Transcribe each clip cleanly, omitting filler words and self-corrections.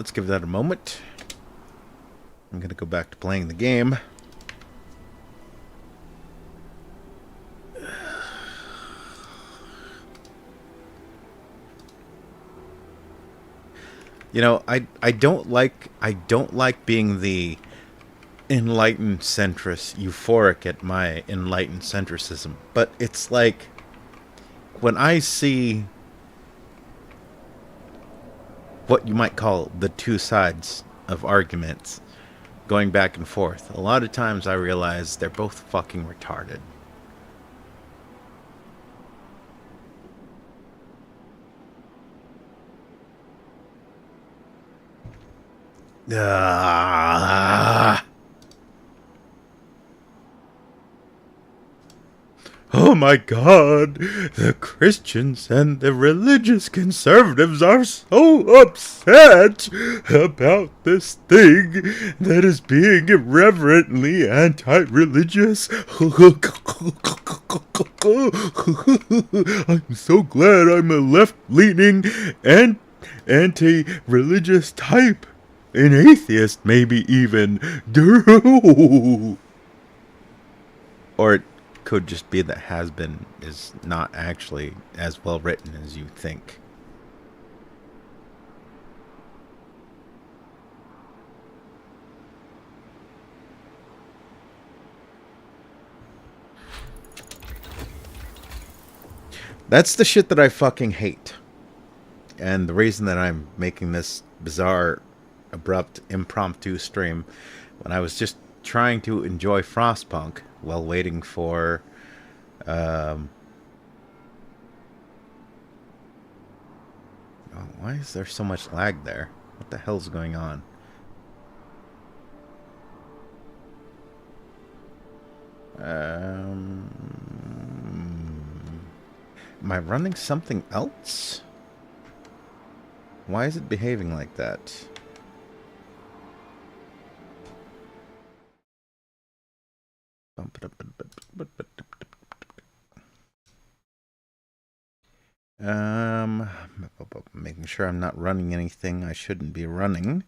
let's give that a moment. I'm gonna go back to playing the game. You know, I don't like being the enlightened centrist, euphoric at my enlightened centricism. But it's like when I see what you might call the two sides of arguments going back and forth, a lot of times I realize they're both fucking retarded. Ah. Oh my god, the Christians and the religious conservatives are so upset about this thing that is being irreverently anti-religious. I'm so glad I'm a left-leaning and anti-religious type. An atheist, maybe even. Or it could just be that Hazbin is not actually as well written as you think. That's the shit that I fucking hate. And the reason that I'm making this bizarre, abrupt, impromptu stream when I was just trying to enjoy Frostpunk while waiting for oh, why is there so much lag there? What the hell's going on? Am I running something else? Why is it behaving like that? Making sure I'm not running anything I shouldn't be running.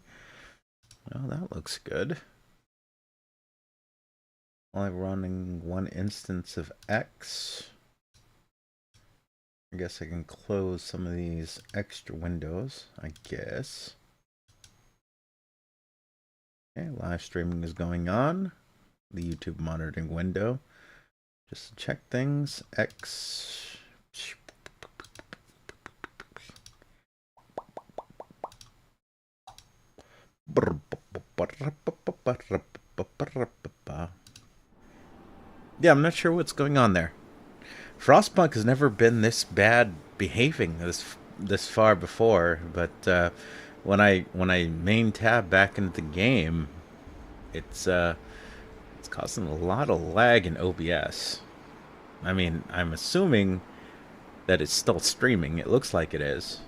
Well, that looks good. Only running one instance of X. I guess I can close some of these extra windows, I guess. Okay, live streaming is going on. The YouTube monitoring window. Just to check things. X. Yeah, I'm not sure what's going on there. Frostpunk has never been this bad behaving this far before, but when I main tab back into the game, it's causing a lot of lag in OBS. I mean, I'm assuming that it's still streaming. It looks like it is.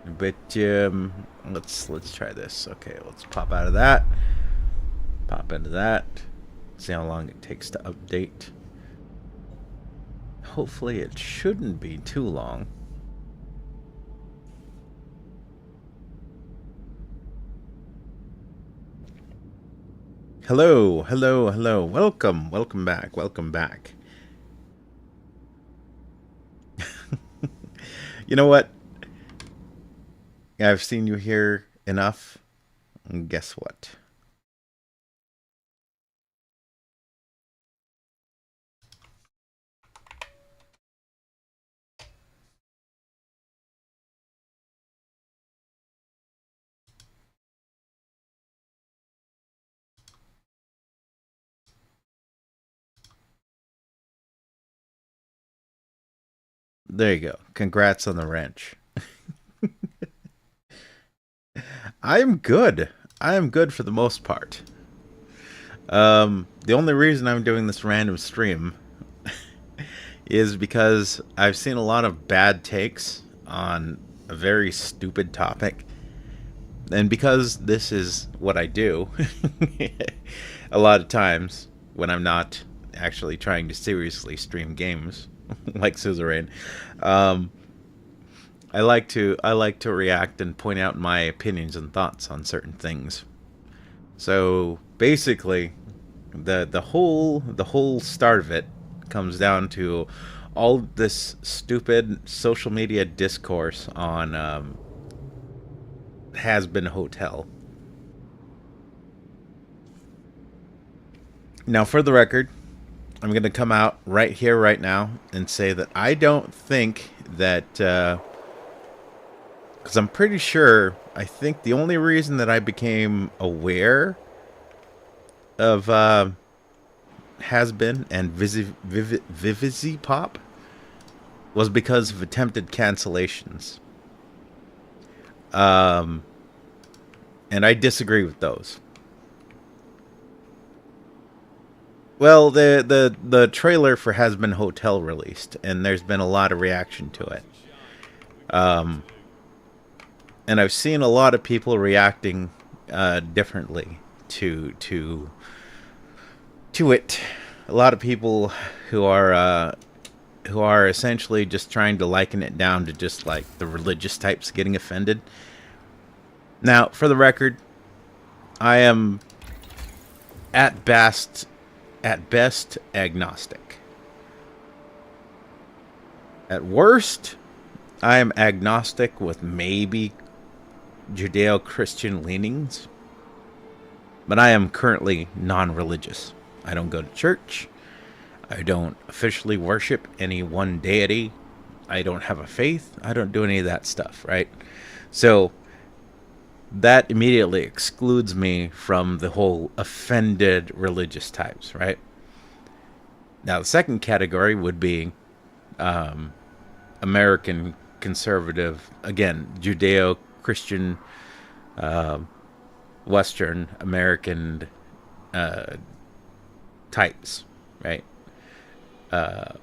But let's try this. Okay, let's pop out of that. Pop into that. See how long it takes to update. Hopefully it shouldn't be too long. Hello, hello, hello. Welcome, welcome back, welcome back. You know what? I've seen you here enough. And guess what? There you go. Congrats on the wrench. I am good. I am good for the most part. The only reason I'm doing this random stream is because I've seen a lot of bad takes on a very stupid topic. And because this is what I do, a lot of times when I'm not actually trying to seriously stream games, like Suzerain, I like to react and point out my opinions and thoughts on certain things. So basically, the whole start of it comes down to all this stupid social media discourse on Hazbin Hotel. Now, for the record, I'm going to come out right here, right now, and say that I don't think that, because I'm pretty sure, I think the only reason that I became aware of Has Been and Vivizy Pop was because of attempted cancellations. Um, and I disagree with those. Well, the trailer for Has Been Hotel released, and there's been a lot of reaction to it. Um, and I've seen a lot of people reacting differently to to to it. A lot of people who are essentially just trying to liken it down to just like the religious types getting offended. Now, for the record, I am at best agnostic. At worst, I am agnostic with maybe Judeo-Christian leanings, but I am currently non-religious. I don't go to church. I don't officially worship any one deity. I don't have a faith. I don't do any of that stuff, right? So that immediately excludes me from the whole offended religious types, right? Now, the second category would be um, American conservative, again, Judeo Christian, uh, Western American uh, types, right? Uh,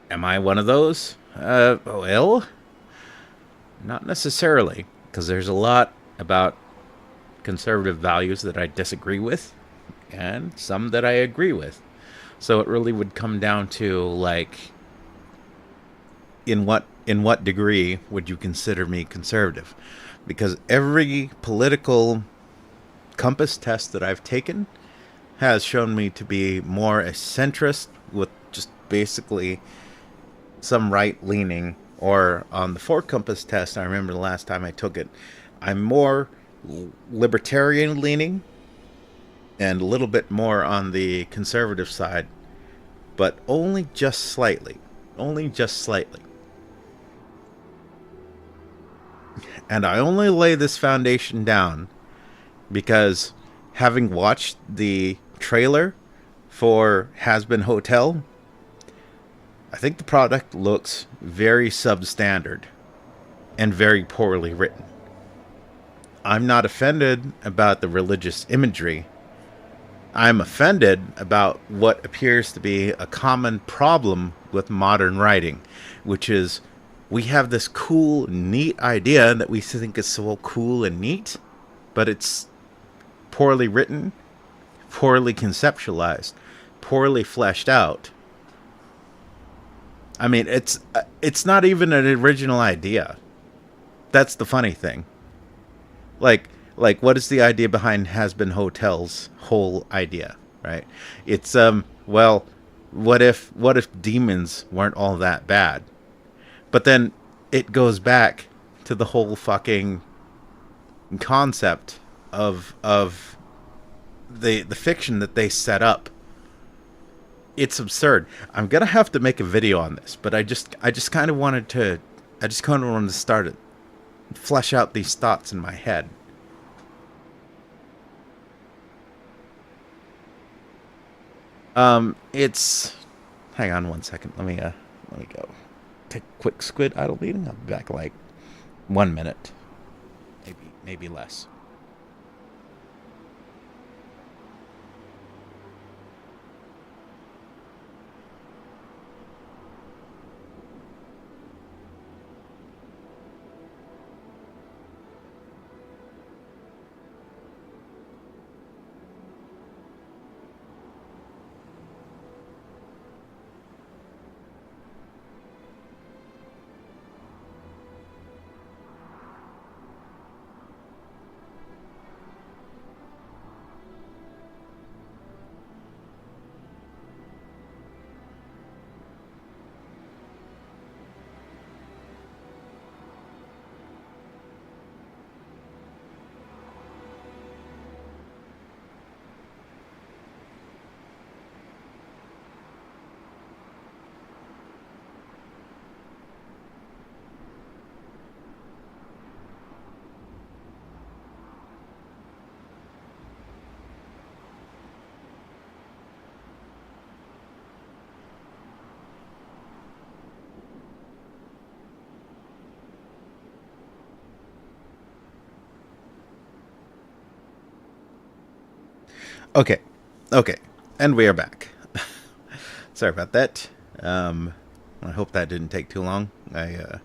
am I one of those? Well, not necessarily, because there's a lot about conservative values that I disagree with, and some that I agree with. So it really would come down to like, in what degree would you consider me conservative? Because every political compass test that I've taken has shown me to be more a centrist with just basically some right leaning. Or on the four compass test, I remember the last time I took it, I'm more libertarian leaning and a little bit more on the conservative side, but only just slightly. Only just slightly. And I only lay this foundation down because having watched the trailer for Has Been Hotel, I think the product looks very substandard and very poorly written. I'm not offended about the religious imagery. I'm offended about what appears to be a common problem with modern writing, which is we have this cool, neat idea that we think is so cool and neat, but it's poorly written, poorly conceptualized, poorly fleshed out. I mean, it's not even an original idea. That's the funny thing. Like what is the idea behind Has Been Hotel's whole idea, right? It's well, what if demons weren't all that bad? But then it goes back to the whole fucking concept of the fiction that they set up. It's absurd. I'm gonna have to make a video on this, but I just kind of wanted to start it, flesh out these thoughts in my head. It's hang on one second. Let me go. Take a quick squid idle meeting. I'll be back in like 1 minute, maybe less. Okay, okay, and we are back. Sorry about that. I hope that didn't take too long. I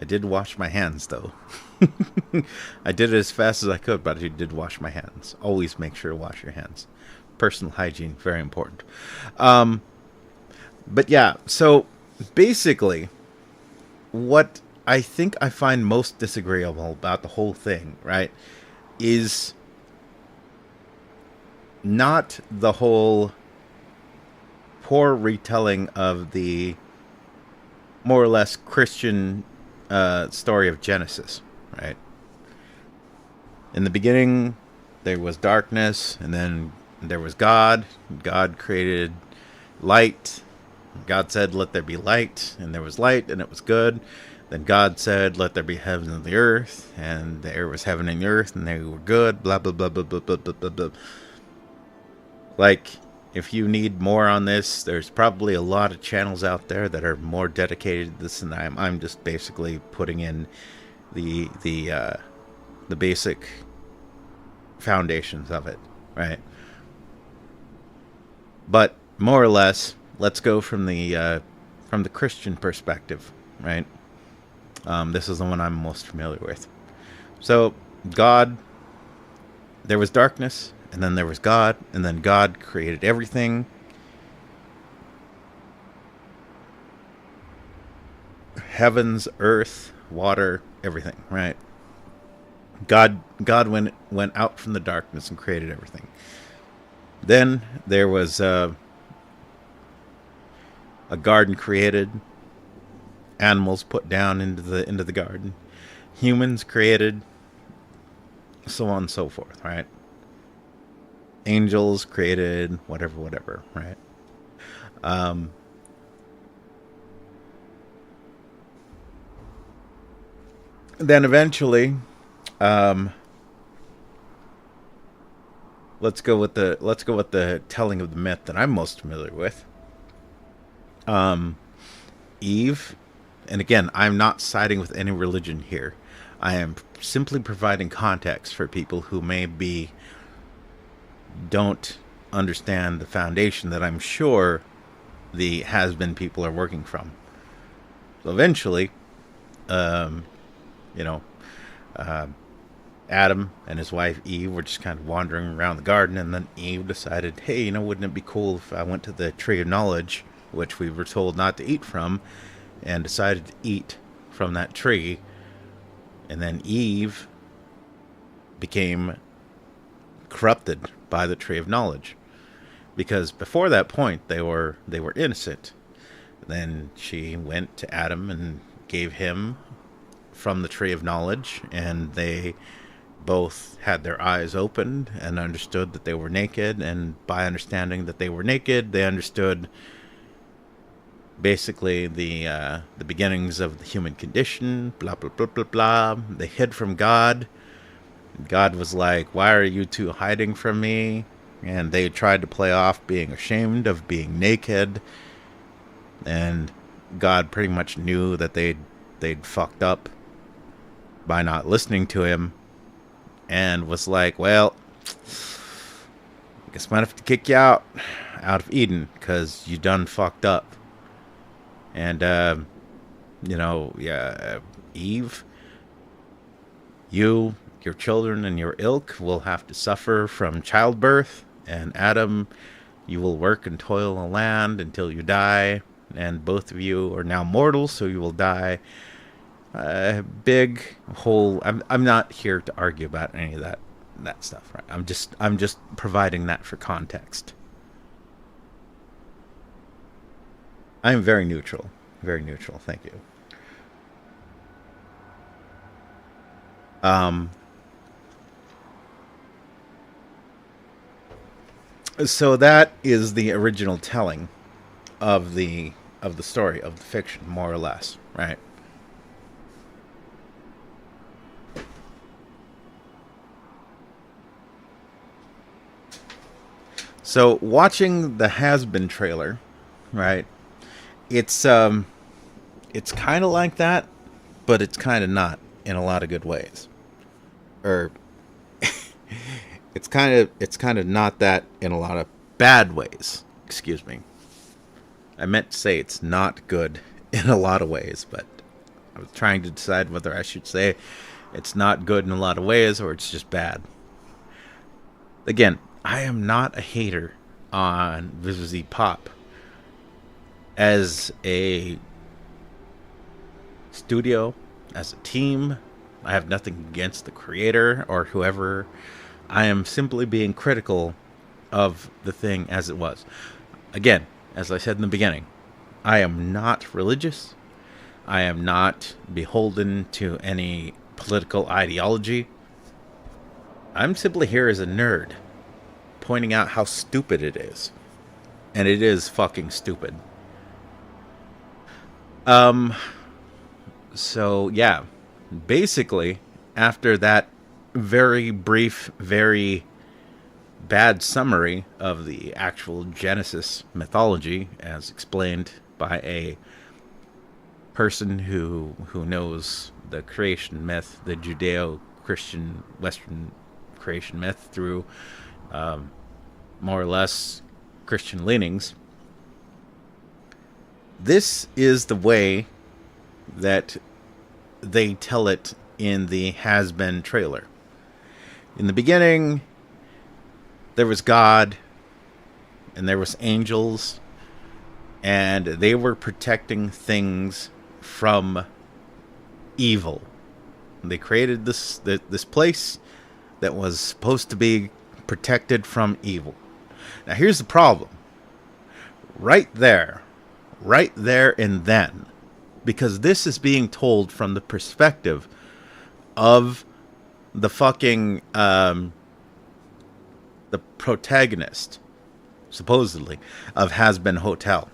did wash my hands though. I did it as fast as I could, but I did wash my hands. Always make sure to wash your hands. Personal hygiene, very important. Um, but yeah, so basically, what I think I find most disagreeable about the whole thing, right, is not the whole poor retelling of the more or less Christian story of Genesis, right? In the beginning, there was darkness, and then there was God. God created light. God said, "Let there be light," and there was light, and it was good. Then God said, "Let there be heaven and the earth," and there was heaven and the earth, and they were good. Blah blah blah blah blah blah blah blah. Blah. Like, if you need more on this, there's probably a lot of channels out there that are more dedicated to this than I am. I'm just basically putting in the basic foundations of it, right? But more or less, let's go from the Christian perspective, right? This is the one I'm most familiar with. So, God, there was darkness, and then there was God, and then God created everything. Heavens, earth, water, everything, right? God went out from the darkness and created everything. Then there was a garden created, animals put down into the garden, humans created, so on and so forth, right? Angels created, whatever, right? Um, then eventually, um, let's go with the telling of the myth that I'm most familiar with. Um, Eve, and again, I'm not siding with any religion here. I am simply providing context for people who maybe don't understand the foundation that I'm sure the Hazbin people are working from. So eventually, um, you know, uh, Adam and his wife Eve were just kind of wandering around the garden, and then Eve decided, hey, wouldn't it be cool if I went to the tree of knowledge, which we were told not to eat from, and decided to eat from that tree. And then Eve became corrupted by the tree of knowledge, because before that point they were innocent. Then she went to Adam and gave him from the tree of knowledge, and they both had their eyes opened and understood that they were naked, and by understanding that they were naked, they understood basically the beginnings of the human condition, blah blah blah blah blah. They hid from God. God was like, why are you two hiding from me? And they tried to play off being ashamed of being naked, and God pretty much knew that they'd fucked up by not listening to him, and was like, well, I guess I might have to kick you out of Eden, because you done fucked up. And Eve, your children and your ilk will have to suffer from childbirth, and Adam, you will work and toil the land until you die, and both of you are now mortal, so you will die. Big whole. I'm not here to argue about any of that stuff, right? I'm just providing that for context. I am very neutral. Very neutral. Thank you. Um, so that is the original telling of the story of the fiction, more or less, right? So watching the Has-Been trailer, right? It's it's kind of like that, but it's kind of not in a lot of good ways. Or it's kind of not that in a lot of bad ways. Excuse me. I meant to say it's not good in a lot of ways, but I was trying to decide whether I should say it's not good in a lot of ways or it's just bad. Again, I am not a hater on Vivzy Pop as a studio, as a team. I have nothing against the creator or whoever. I am simply being critical of the thing as it was. Again, as I said in the beginning, I am not religious. I am not beholden to any political ideology. I'm simply here as a nerd, pointing out how stupid it is. And it is fucking stupid. So, yeah. Basically, after that very brief, very bad summary of the actual Genesis mythology, as explained by a person who knows the creation myth, the Judeo-Christian Western creation myth through more or less Christian leanings. This is the way that they tell it in the Hazbin trailer. In the beginning, there was God, and there was angels, and they were protecting things from evil. They created this place that was supposed to be protected from evil. Now here's the problem. Right there and then, because this is being told from the perspective of the fucking the protagonist, supposedly, of Hazbin Hotel,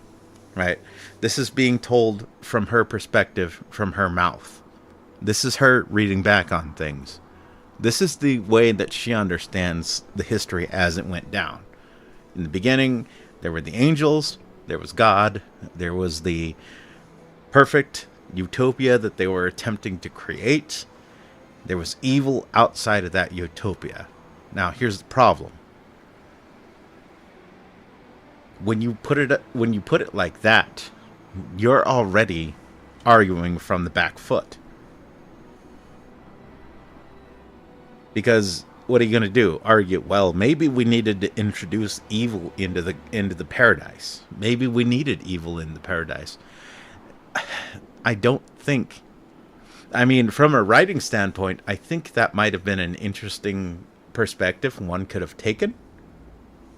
right? This is being told from her perspective, from her mouth. This is her reading back on things. This is the way that she understands the history as it went down. In the beginning, there were the angels, there was God, there was the perfect utopia that they were attempting to create. There was evil outside of that utopia. Now, here's the problem. When you put it like that, you're already arguing from the back foot. Because what are you going to do? Argue, well, maybe we needed to introduce evil into the paradise. Maybe we needed evil in the paradise. I don't think. I mean, from a writing standpoint, I think that might have been an interesting perspective one could have taken.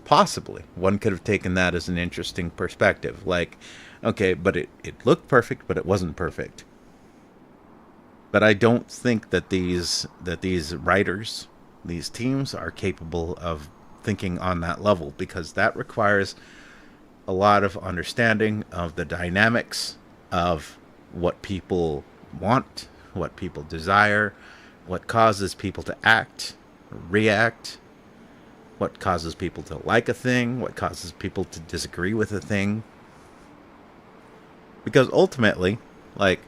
Possibly. One could have taken that as an interesting perspective. Like, okay, but it looked perfect, but it wasn't perfect. But I don't think that these writers, these teams, are capable of thinking on that level, because that requires a lot of understanding of the dynamics of what people want, what people desire, what causes people to act, react, what causes people to like a thing, what causes people to disagree with a thing. Because ultimately, like,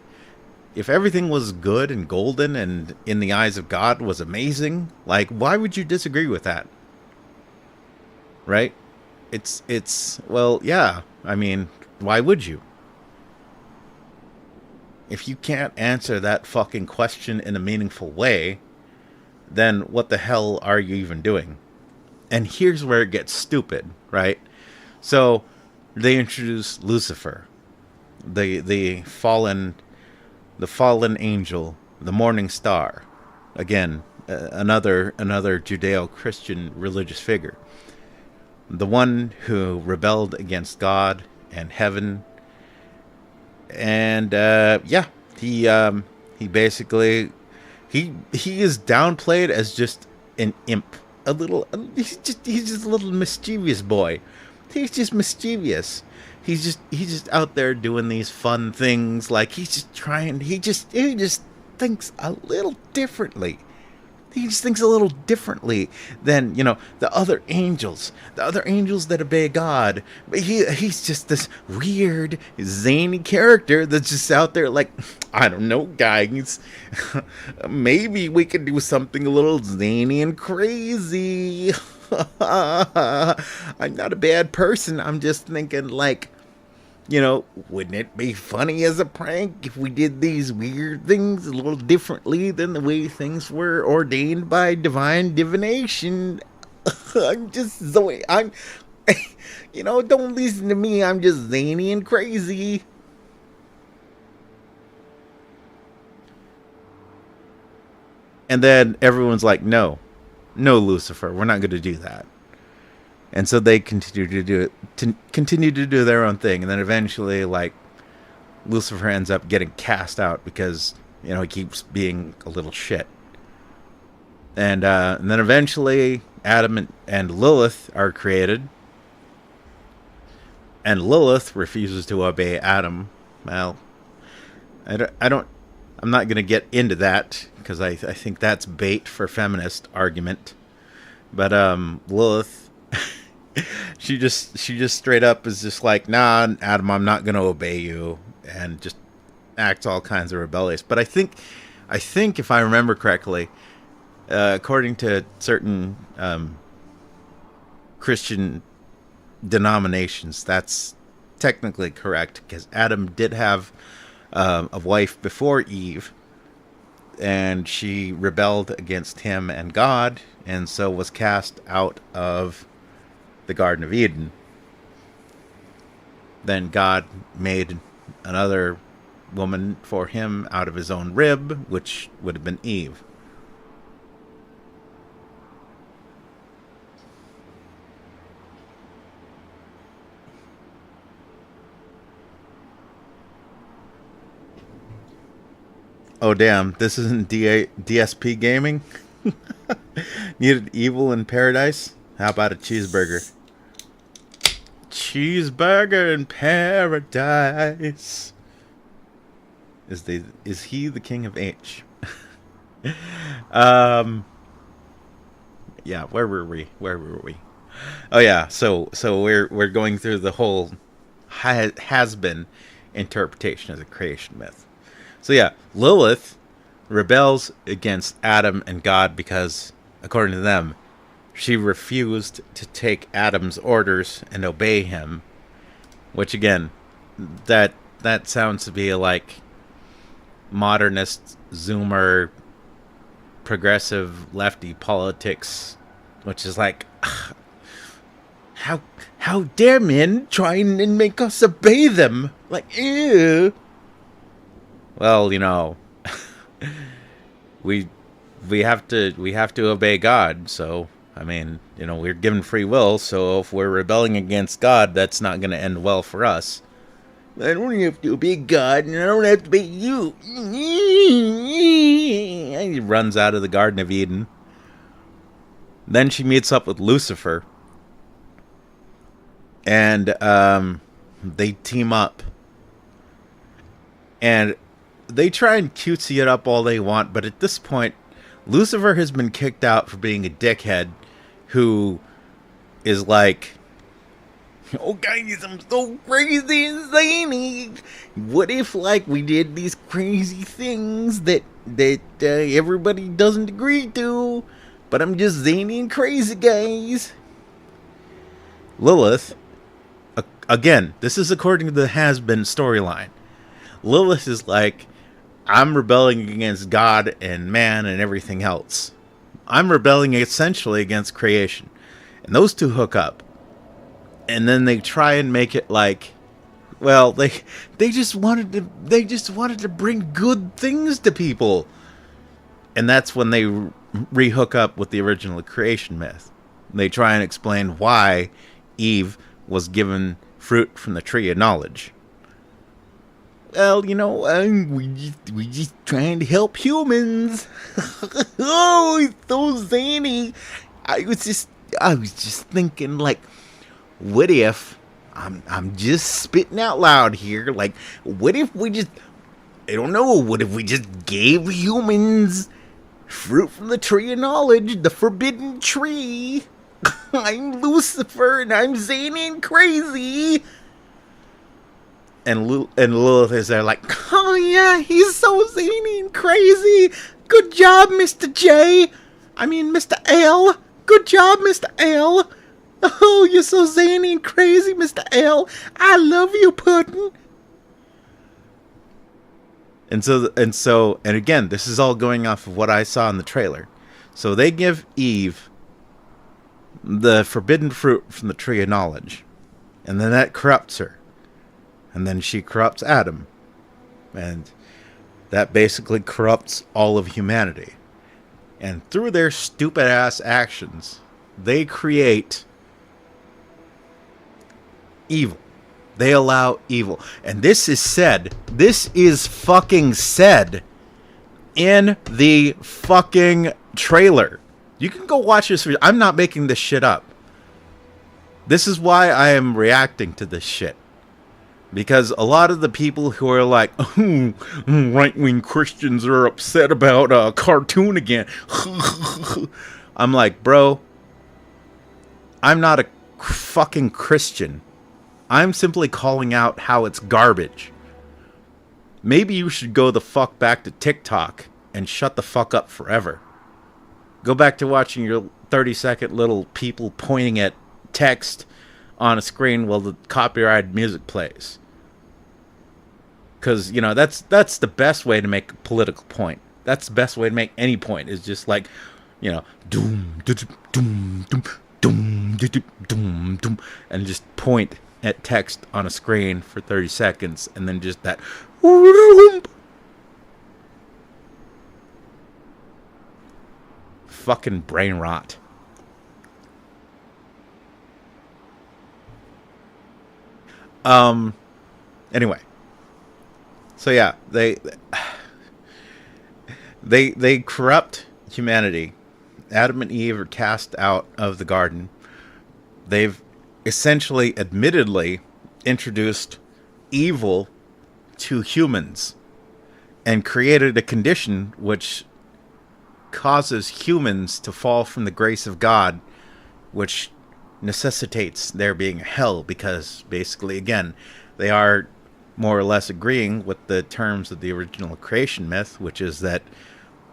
if everything was good and golden and in the eyes of God was amazing, like, why would you disagree with that? Right? It's well, yeah. I mean, why would you? If you can't answer that fucking question in a meaningful way, then what the hell are you even doing? And here's where it gets stupid, right? So they introduce Lucifer, the fallen angel, the morning star. Again, another Judeo-Christian religious figure. The one who rebelled against God and heaven. And he basically he is downplayed as just an imp. He's just a little mischievous boy. He's just mischievous. He's just out there doing these fun things. Like, he just thinks a little differently. he just thinks a little differently than, the other angels. The other angels that obey God. But he's just this weird, zany character that's just out there like, I don't know, guys. Maybe we could do something a little zany and crazy. I'm not a bad person. I'm just thinking, like, wouldn't it be funny as a prank if we did these weird things a little differently than the way things were ordained by divine divination? I'm just Zoe. Don't listen to me. I'm just zany and crazy. And then everyone's like, no, Lucifer, we're not going to do that. And so they continue to do their own thing. And then eventually, like, Lucifer ends up getting cast out because, he keeps being a little shit. And then eventually Adam and Lilith are created. And Lilith refuses to obey Adam. Well, I'm not going to get into that because I think that's bait for feminist argument. But Lilith, she just straight up is just like, nah, Adam, I'm not going to obey you, and just acts all kinds of rebellious. But I think if I remember correctly, according to certain Christian denominations, that's technically correct, because Adam did have a wife before Eve, and she rebelled against him and God, and so was cast out of the Garden of Eden. Then God made another woman for him out of his own rib, which would have been Eve. Oh, damn. This isn't DSP gaming? Needed evil in paradise? How about a cheeseburger? Cheeseburger in paradise. Is he the king of H? Yeah, where were we? Oh yeah, so we're going through the whole Hazbin interpretation of the creation myth. So yeah, Lilith rebels against Adam and God because, according to them, she refused to take Adam's orders and obey him. Which, again, that sounds to be like modernist, zoomer, progressive, lefty politics. Which is like, how dare men try and make us obey them? Like, ew. Well, we have to obey God, so I mean, we're given free will, so if we're rebelling against God, that's not going to end well for us. I don't have to obey God, and I don't have to obey you. And he runs out of the Garden of Eden. Then she meets up with Lucifer, and they team up. And they try and cutesy it up all they want, but at this point, Lucifer has been kicked out for being a dickhead who is like, oh guys, I'm so crazy and zany. What if, like, we did these crazy things that everybody doesn't agree to, but I'm just zany and crazy, guys. Lilith, again, this is according to the Hazbin storyline. Lilith is like, I'm rebelling against God and man and everything else. I'm rebelling essentially against creation. And those two hook up. And then they try and make it like, well, they just wanted to bring good things to people. And that's when they re-hook up with the original creation myth. They try and explain why Eve was given fruit from the tree of knowledge. Well, we just trying to help humans. Oh, it's so zany. I was just thinking, like, what if I'm just spitting out loud here? Like, what if we just, I don't know, what if we just gave humans Fruit from the tree of knowledge, the forbidden tree. I'm Lucifer and I'm zany and crazy. And Lilith is there like, oh yeah, he's so zany and crazy. Good job, Mr. J. I mean, Mr. L. Good job, Mr. L. Oh, you're so zany and crazy, Mr. L. I love you, Puddin'. And again, this is all going off of what I saw in the trailer. So they give Eve the forbidden fruit from the tree of knowledge. And then that corrupts her. And then she corrupts Adam. And that basically corrupts all of humanity. And through their stupid ass actions, they create evil. They allow evil. And this is fucking said in the fucking trailer. You can go watch this video. I'm not making this shit up. This is why I am reacting to this shit. Because a lot of the people who are like, oh, right-wing Christians are upset about a cartoon again. I'm like, bro, I'm not a fucking Christian. I'm simply calling out how it's garbage. Maybe you should go the fuck back to TikTok and shut the fuck up forever. Go back to watching your 30-second little people pointing at text on a screen while the copyrighted music plays. Because, you know, that's the best way to make a political point. That's the best way to make any point, is just like, you know, doom, doom, doom, doom, doom, doom, and just point at text on a screen for 30 seconds, and then just that fucking brain rot. Anyway. So yeah, they corrupt humanity. Adam and Eve are cast out of the garden. They've essentially, admittedly, introduced evil to humans and created a condition which causes humans to fall from the grace of God, which necessitates there being a hell, because basically, again, they are more or less agreeing with the terms of the original creation myth, which is that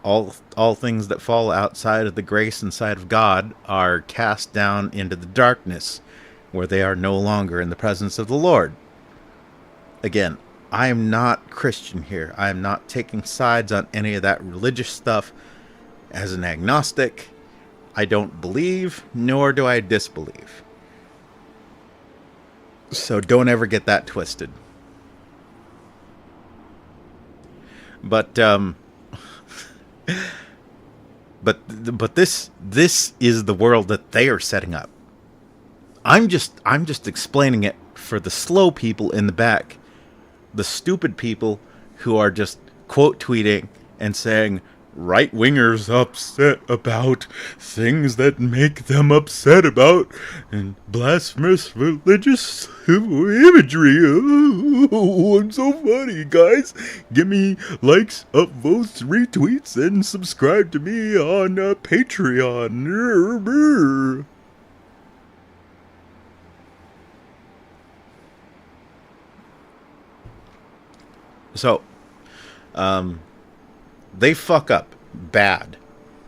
all things that fall outside of the grace and sight of God are cast down into the darkness, where they are no longer in the presence of the Lord. Again, I am not Christian here. I am not taking sides on any of that religious stuff. As an agnostic, I don't believe, nor do I disbelieve. So don't ever get that twisted. But this is the world that they are setting up. I'm just explaining it for the slow people in the back, the stupid people who are just quote tweeting and saying right-wingers upset about things that make them upset about, and blasphemous religious imagery. Oh, I'm so funny, guys. Give me likes, upvotes, retweets, and subscribe to me on Patreon. So, they fuck up bad.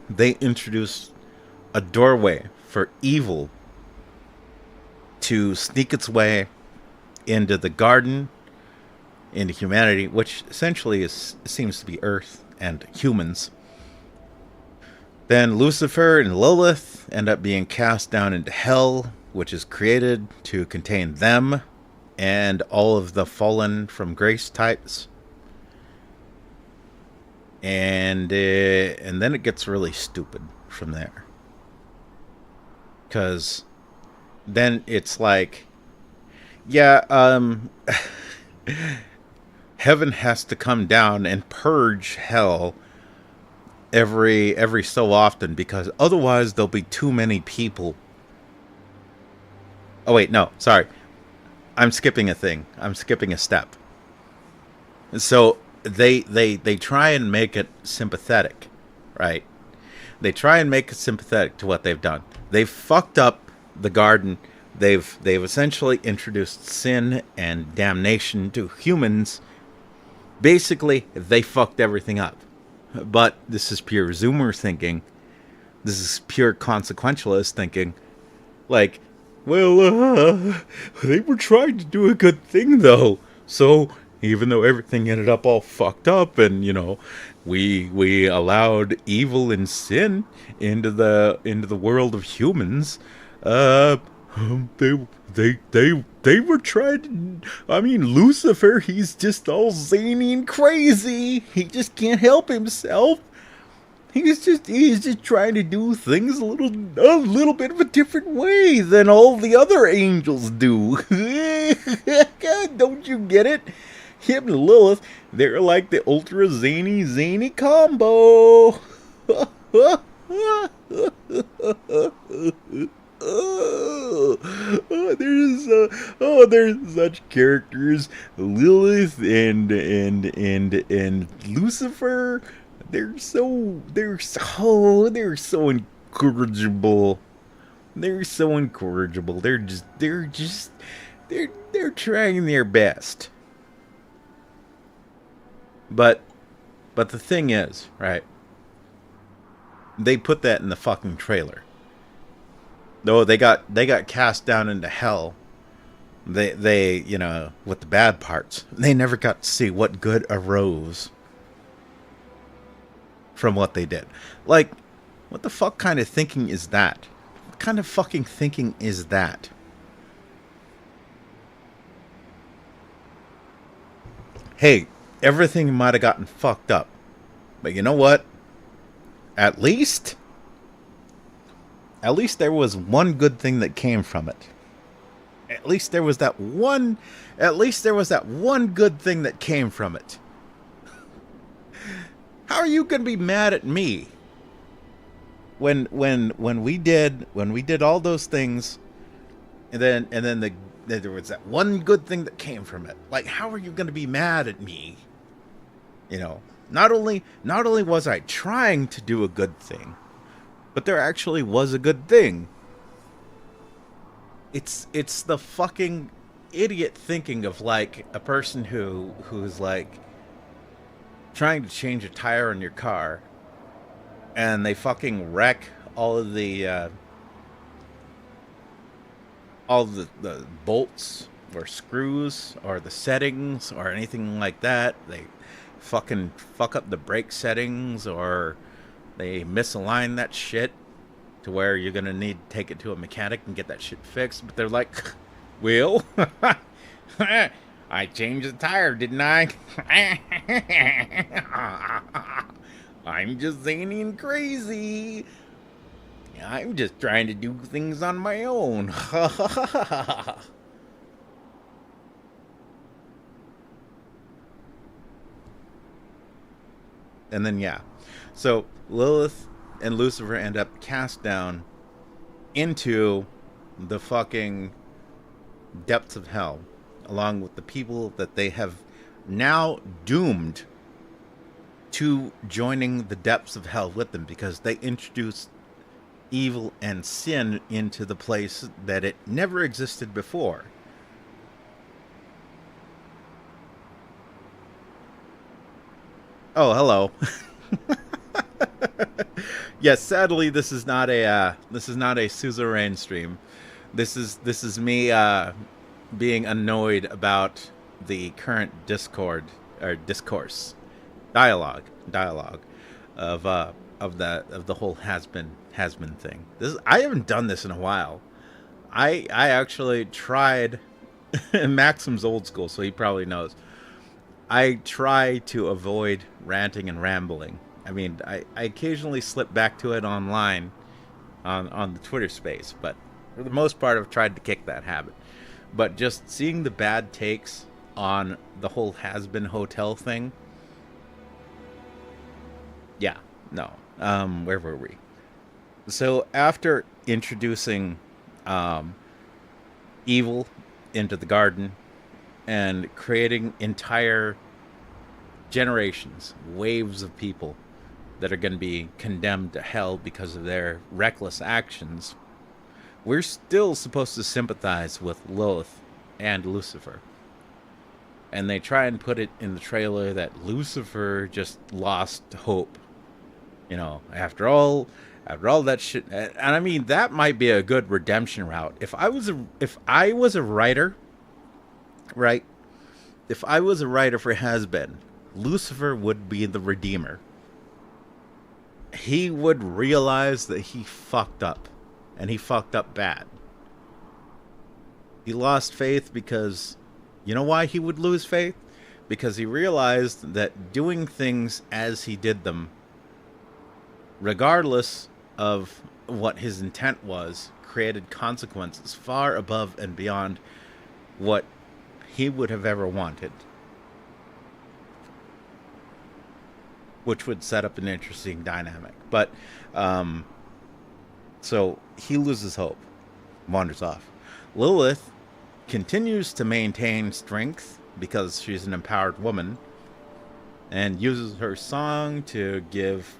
They introduce a doorway for evil to sneak its way into the garden, into humanity, which essentially seems to be Earth and humans. Then Lucifer and Lilith end up being cast down into hell, which is created to contain them and all of the fallen from grace types. And then it gets really stupid from there. Because then it's like, yeah, heaven has to come down and purge hell every so often, because otherwise there'll be too many people. Oh wait, no, sorry. I'm skipping a thing. I'm skipping a step. So they try and make it sympathetic, right? They try and make us sympathetic to what they've done. They've fucked up the garden. They've essentially introduced sin and damnation to humans. Basically, they fucked everything up. But this is pure Zoomer thinking. This is pure consequentialist thinking. Like, well, they were trying to do a good thing, though. So, even though everything ended up all fucked up, and we allowed evil and sin into the world of humans, they were trying to. I mean, Lucifer, he's just all zany and crazy. He just can't help himself. He's just trying to do things a little bit of a different way than all the other angels do. Don't you get it? Him and Lilith, they're like the ultra zany combo. There's such characters, Lilith and Lucifer. They're so incorrigible. They're so incorrigible. They're trying their best. But the thing is, right? They put that in the fucking trailer. Though they got cast down into hell. They with the bad parts. They never got to see what good arose from what they did. Like, what the fuck kind of thinking is that? What kind of fucking thinking is that? Hey, everything might have gotten fucked up. But you know what? At least there was one good thing that came from it. At least there was that one good thing that came from it. How are you going to be mad at me when we did all those things, and then there was that one good thing that came from it? Like, how are you going to be mad at me? Not only was I trying to do a good thing, but there actually was a good thing. It's the fucking idiot thinking of like a person who's like trying to change a tire on your car, and they fucking wreck all of the bolts or screws or the settings or anything like that. They fucking fuck up the brake settings, or they misalign that shit to where you're gonna need to take it to a mechanic and get that shit fixed. But they're like, well, I changed the tire, didn't I? I'm just zany and crazy. I'm just trying to do things on my own. And then, yeah. So Lilith and Lucifer end up cast down into the fucking depths of hell, along with the people that they have now doomed to joining the depths of hell with them, because they introduced evil and sin into the place that it never existed before. Oh, hello. Yes, sadly, this is not a suzerain stream. This is me being annoyed about the current discourse dialogue of the whole Hazbin thing. I haven't done this in a while. I actually tried. Maxim's old school, so he probably knows. I try to avoid ranting and rambling. I mean, I occasionally slip back to it online on the Twitter space, but for the most part, I've tried to kick that habit. But just seeing the bad takes on the whole Hazbin hotel thing, yeah, no. Where were we? So after introducing evil into the garden and creating entire generations, waves of people that are going to be condemned to hell because of their reckless actions, we're still supposed to sympathize with Lilith and Lucifer. And they try and put it in the trailer that Lucifer just lost hope. You know, after all that shit. And I mean, that might be a good redemption route. If I was a writer, right? If I was a writer for Hazbin, Lucifer would be the redeemer. He would realize that he fucked up, and he fucked up bad. He lost faith because, you know why he would lose faith? Because he realized that doing things as he did them, regardless of what his intent was, created consequences far above and beyond what he would have ever wanted. Which would set up an interesting dynamic. But, so he loses hope, wanders off. Lilith continues to maintain strength because she's an empowered woman and uses her song to give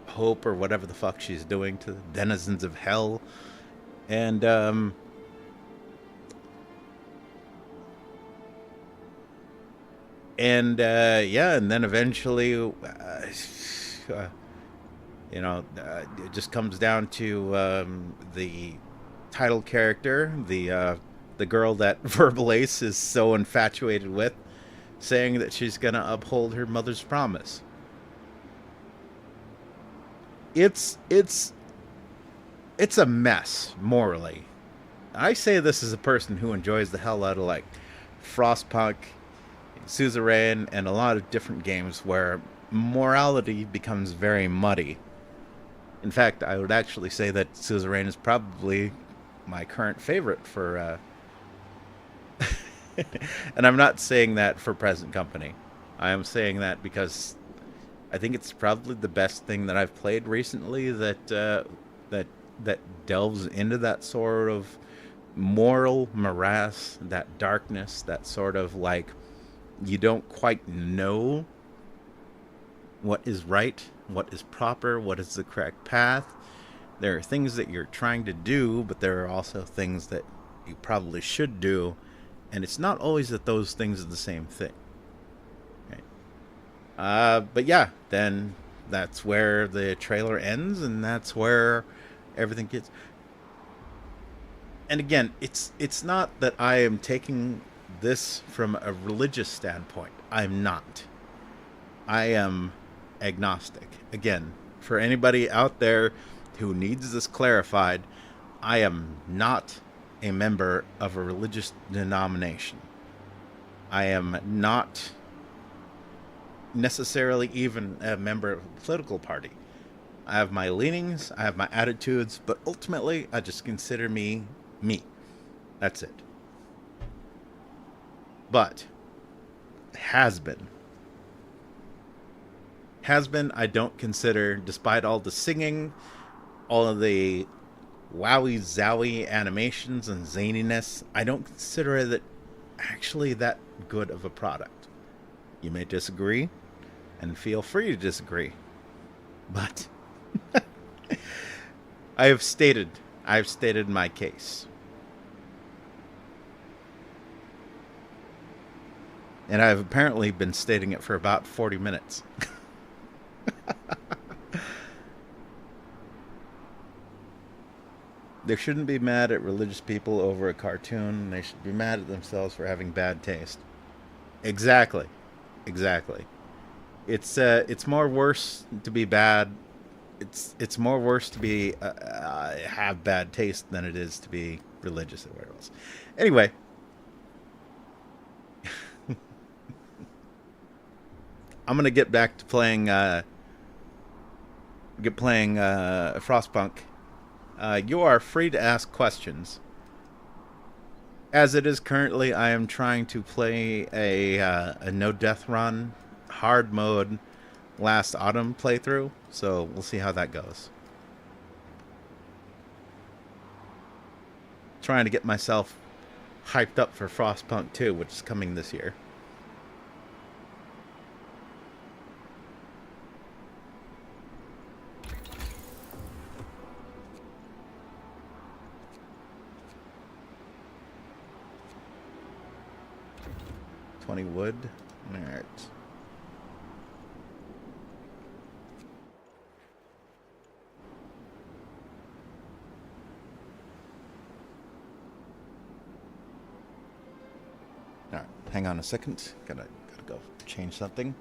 hope or whatever the fuck she's doing to the denizens of hell. And, yeah, and then eventually, you know, it just comes down to the title character, the girl that Verbal Ace is so infatuated with, saying that she's gonna uphold her mother's promise. It's a mess morally. I say this as a person who enjoys the hell out of like Frostpunk, Suzerain, and a lot of different games where morality becomes very muddy. In fact, I would actually say that Suzerain is probably my current favorite for and I'm not saying that for present company. I am saying that because I think it's probably the best thing that I've played recently that delves into that sort of moral morass, that darkness, that sort of like you don't quite know what is right, what is proper, what is the correct path. There are things that you're trying to do, but there are also things that you probably should do, and it's not always that those things are the same thing. Okay. But yeah, then that's where the trailer ends, and that's where everything gets. And again, it's not that I am taking this from a religious standpoint. I'm not. I am agnostic. Again, for anybody out there who needs this clarified, I am not a member of a religious denomination. I am not necessarily even a member of a political party. I have my leanings, I have my attitudes, but ultimately I just consider me me. That's it. But Hazbin, I don't consider, despite all the singing, all of the wowie zowie animations and zaniness, I don't consider it actually that good of a product. You may disagree, and feel free to disagree, but I've stated my case. And I've apparently been stating it for about 40 minutes. They shouldn't be mad at religious people over a cartoon. They should be mad at themselves for having bad taste. Exactly. It's more worse to be bad. It's more worse to be have bad taste than it is to be religious or whatever else. Anyway, I'm gonna get back to playing Frostpunk. You are free to ask questions. As it is currently, I am trying to play a no death run, hard mode, last autumn playthrough. So we'll see how that goes. Trying to get myself hyped up for Frostpunk 2, which is coming this year. 20 wood. Alright. Alright, hang on a second. Gotta go change something.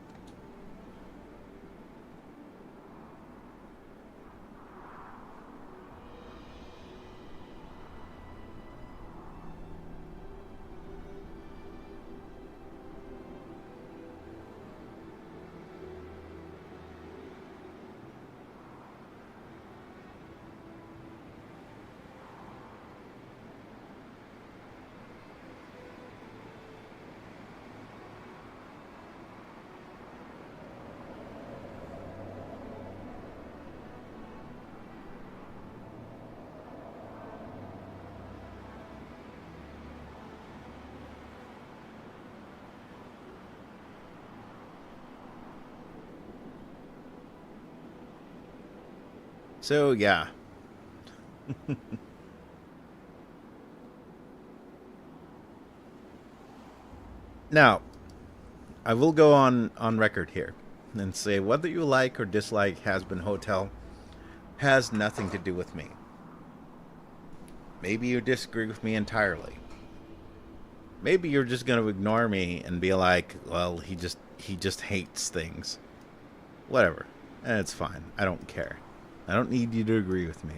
So, yeah. Now, I will go on record here and say whether you like or dislike Hazbin Hotel has nothing to do with me. Maybe you disagree with me entirely. Maybe you're just going to ignore me and be like, well, he just hates things. Whatever. And it's fine. I don't care. I don't need you to agree with me.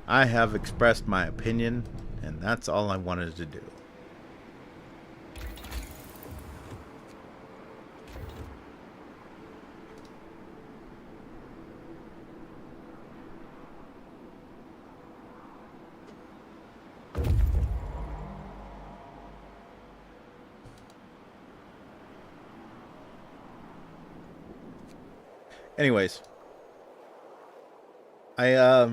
I have expressed my opinion, and that's all I wanted to do. Anyways, I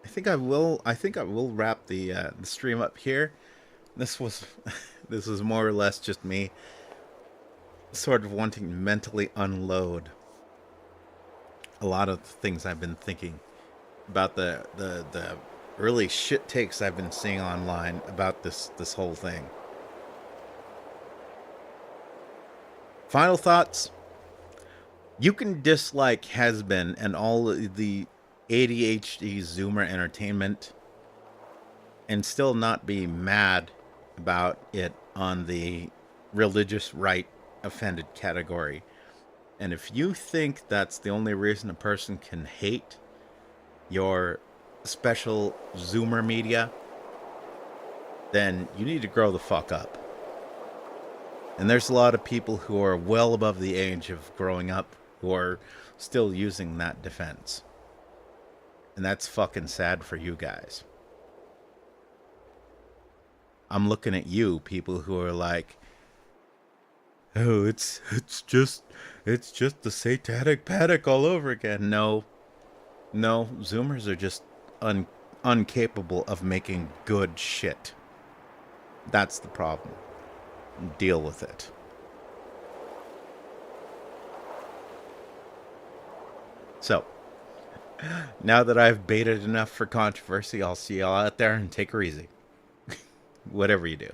think I will wrap the stream up here. This was this was more or less just me sort of wanting to mentally unload a lot of the things I've been thinking about the really shit takes I've been seeing online about this whole thing. Final thoughts. You can dislike Hazbin and all the ADHD Zoomer entertainment and still not be mad about it on the religious right offended category. And if you think that's the only reason a person can hate your special Zoomer media, then you need to grow the fuck up. And there's a lot of people who are well above the age of growing up who are still using that defense. And that's fucking sad for you guys. I'm looking at you, people who are like, oh, it's just the satanic panic all over again. No, Zoomers are just incapable of making good shit. That's the problem. Deal with it. So, now that I've baited enough for controversy, I'll see y'all out there and take her easy. Whatever you do.